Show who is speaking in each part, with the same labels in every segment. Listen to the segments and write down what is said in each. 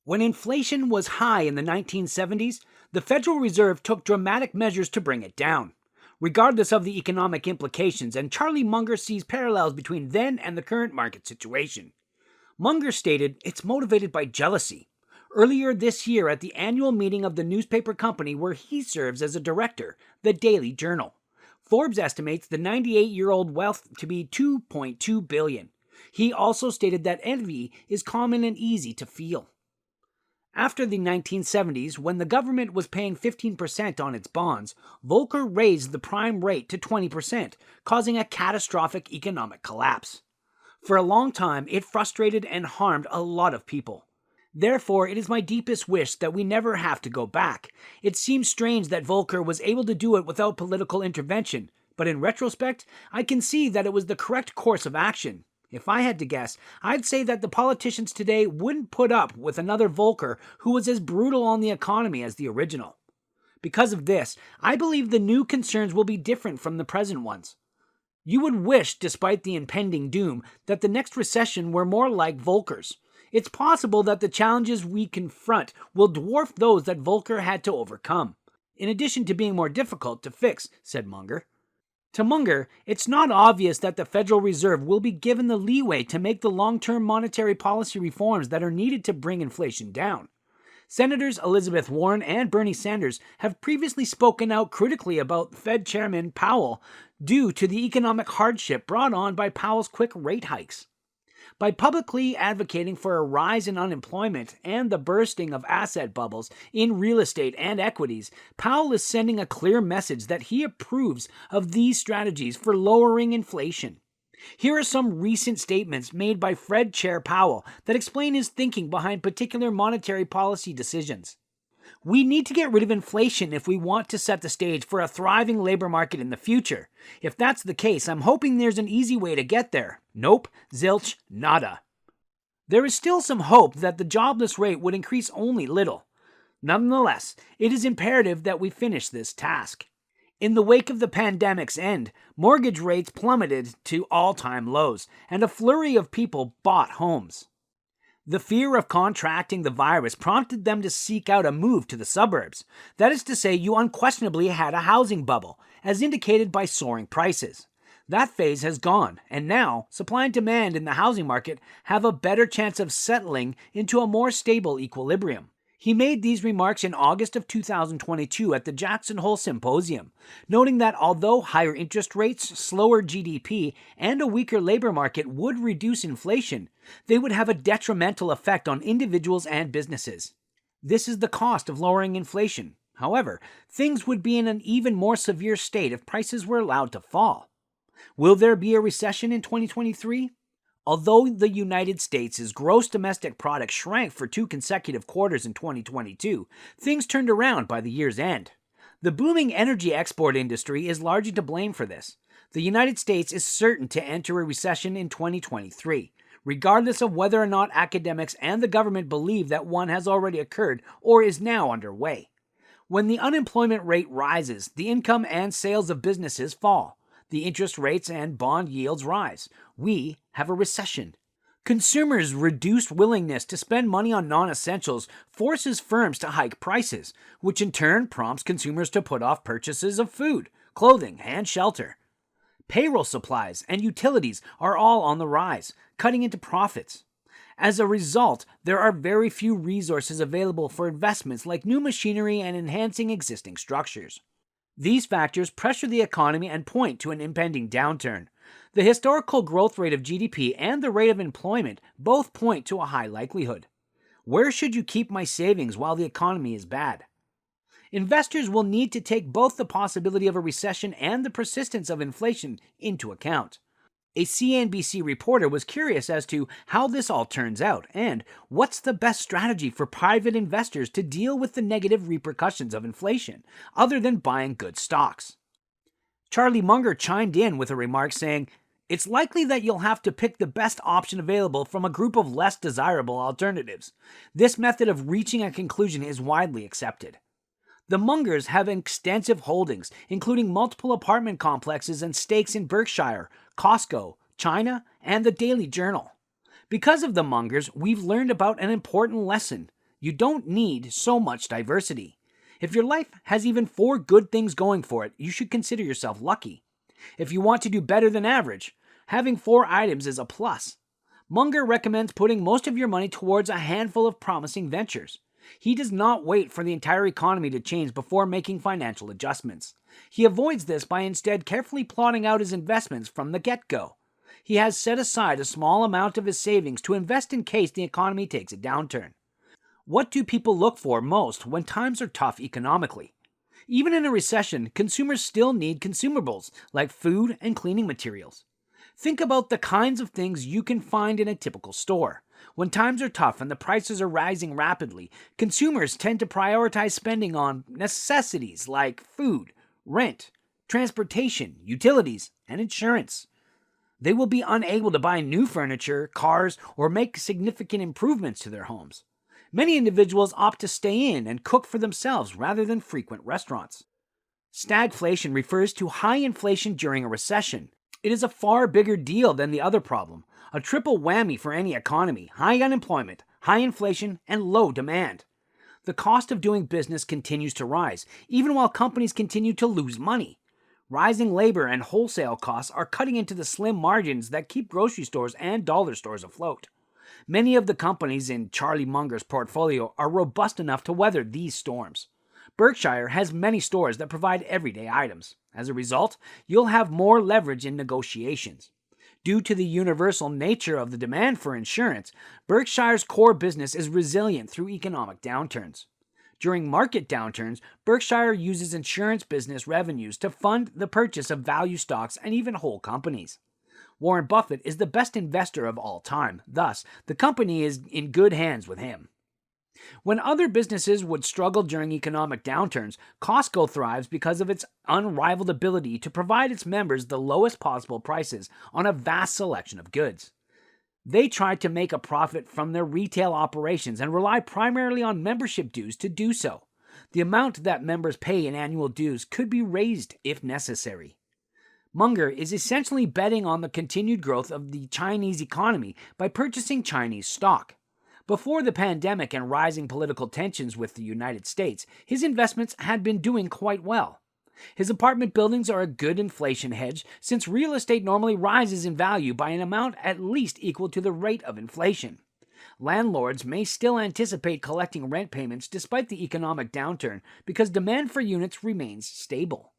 Speaker 1: When inflation was high in the 1970s, the Federal Reserve took dramatic measures to bring it down. Regardless of the economic implications, and Charlie Munger sees parallels between then and the current market situation. Munger stated it's motivated by jealousy. Earlier this year at the annual meeting of the newspaper company where he serves as a director, the Daily Journal, Forbes estimates the 98-year-old wealth to be $2.2 billion. He also stated that envy is common and easy to feel. After the 1970s, when the government was paying 15% on its bonds, Volcker raised the prime rate to 20%, causing a catastrophic economic collapse. For a long time, it frustrated and harmed a lot of people. Therefore, it is my deepest wish that we never have to go back. It seems strange that Volcker was able to do it without political intervention, but in retrospect, I can see that it was the correct course of action. If I had to guess, I'd say that the politicians today wouldn't put up with another Volcker who was as brutal on the economy as the original. Because of this, I believe the new concerns will be different from the present ones. You would wish, despite the impending doom, that the next recession were more like Volcker's. It's possible that the challenges we confront will dwarf those that Volcker had to overcome, in addition to being more difficult to fix, said Munger. To Munger, it's not obvious that the Federal Reserve will be given the leeway to make the long-term monetary policy reforms that are needed to bring inflation down. Senators Elizabeth Warren and Bernie Sanders have previously spoken out critically about Fed Chairman Powell due to the economic hardship brought on by Powell's quick rate hikes. By publicly advocating for a rise in unemployment and the bursting of asset bubbles in real estate and equities, Powell is sending a clear message that he approves of these strategies for lowering inflation. Here are some recent statements made by Fed Chair Powell that explain his thinking behind particular monetary policy decisions. We need to get rid of inflation if we want to set the stage for a thriving labor market in the future. If that's the case, I'm hoping there's an easy way to get there. Nope, zilch, nada. There is still some hope that the jobless rate would increase only little. Nonetheless, it is imperative that we finish this task. In the wake of the pandemic's end, mortgage rates plummeted to all-time lows, and a flurry of people bought homes. The fear of contracting the virus prompted them to seek out a move to the suburbs. That is to say, you unquestionably had a housing bubble, as indicated by soaring prices. That phase has gone, and now supply and demand in the housing market have a better chance of settling into a more stable equilibrium. He made these remarks in August of 2022 at the Jackson Hole Symposium, noting that although higher interest rates, slower GDP, and a weaker labor market would reduce inflation, they would have a detrimental effect on individuals and businesses. This is the cost of lowering inflation. However, things would be in an even more severe state if prices were allowed to fall. Will there be a recession in 2023? Although the United States' gross domestic product shrank for 2 consecutive quarters in 2022, things turned around by the year's end. The booming energy export industry is largely to blame for this. The United States is certain to enter a recession in 2023, regardless of whether or not academics and the government believe that one has already occurred or is now underway. When the unemployment rate rises, the income and sales of businesses fall. The interest rates and bond yields rise. We have a recession. Consumers' reduced willingness to spend money on non-essentials forces firms to hike prices, which in turn prompts consumers to put off purchases of food, clothing, and shelter. Payroll supplies and utilities are all on the rise, cutting into profits. As a result, there are very few resources available for investments like new machinery and enhancing existing structures. These factors pressure the economy and point to an impending downturn. The historical growth rate of GDP and the rate of employment both point to a high likelihood. Where should you keep my savings while the economy is bad? Investors will need to take both the possibility of a recession and the persistence of inflation into account. A CNBC reporter was curious as to how this all turns out and what's the best strategy for private investors to deal with the negative repercussions of inflation, other than buying good stocks. Charlie Munger chimed in with a remark saying, "It's likely that you'll have to pick the best option available from a group of less desirable alternatives. This method of reaching a conclusion is widely accepted." The Mungers have extensive holdings, including multiple apartment complexes and stakes in Berkshire, Costco, China, and the Daily Journal. Because of the Mungers, we've learned about an important lesson. You don't need so much diversity. If your life has even 4 good things going for it, you should consider yourself lucky. If you want to do better than average, having 4 items is a plus. Munger recommends putting most of your money towards a handful of promising ventures. He does not wait for the entire economy to change before making financial adjustments. He avoids this by instead carefully plotting out his investments from the get-go. He has set aside a small amount of his savings to invest in case the economy takes a downturn. What do people look for most when times are tough economically? Even in a recession, consumers still need consumables like food and cleaning materials. Think about the kinds of things you can find in a typical store. When times are tough and the prices are rising rapidly, consumers tend to prioritize spending on necessities like food, rent, transportation, utilities, and insurance. They will be unable to buy new furniture, cars, or make significant improvements to their homes. Many individuals opt to stay in and cook for themselves rather than frequent restaurants. Stagflation refers to high inflation during a recession. It is a far bigger deal than the other problem, a triple whammy for any economy: high unemployment, high inflation, and low demand. The cost of doing business continues to rise, even while companies continue to lose money. Rising labor and wholesale costs are cutting into the slim margins that keep grocery stores and dollar stores afloat. Many of the companies in Charlie Munger's portfolio are robust enough to weather these storms. Berkshire has many stores that provide everyday items. As a result, you'll have more leverage in negotiations. Due to the universal nature of the demand for insurance, Berkshire's core business is resilient through economic downturns. During market downturns, Berkshire uses insurance business revenues to fund the purchase of value stocks and even whole companies. Warren Buffett is the best investor of all time. Thus, the company is in good hands with him. When other businesses would struggle during economic downturns, Costco thrives because of its unrivaled ability to provide its members the lowest possible prices on a vast selection of goods. They try to make a profit from their retail operations and rely primarily on membership dues to do so. The amount that members pay in annual dues could be raised if necessary. Munger is essentially betting on the continued growth of the Chinese economy by purchasing Chinese stock. Before the pandemic and rising political tensions with the United States, his investments had been doing quite well. His apartment buildings are a good inflation hedge since real estate normally rises in value by an amount at least equal to the rate of inflation. Landlords may still anticipate collecting rent payments despite the economic downturn because demand for units remains stable.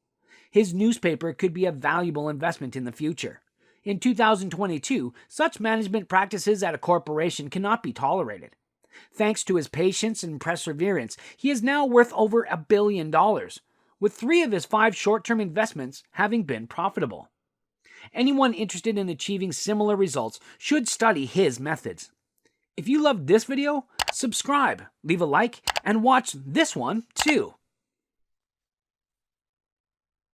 Speaker 1: His newspaper could be a valuable investment in the future. In 2022, such management practices at a corporation cannot be tolerated. Thanks to his patience and perseverance, he is now worth over $1 billion, with 3 of his 5 short-term investments having been profitable. Anyone interested in achieving similar results should study his methods. If you loved this video, subscribe, leave a like, and watch this one too.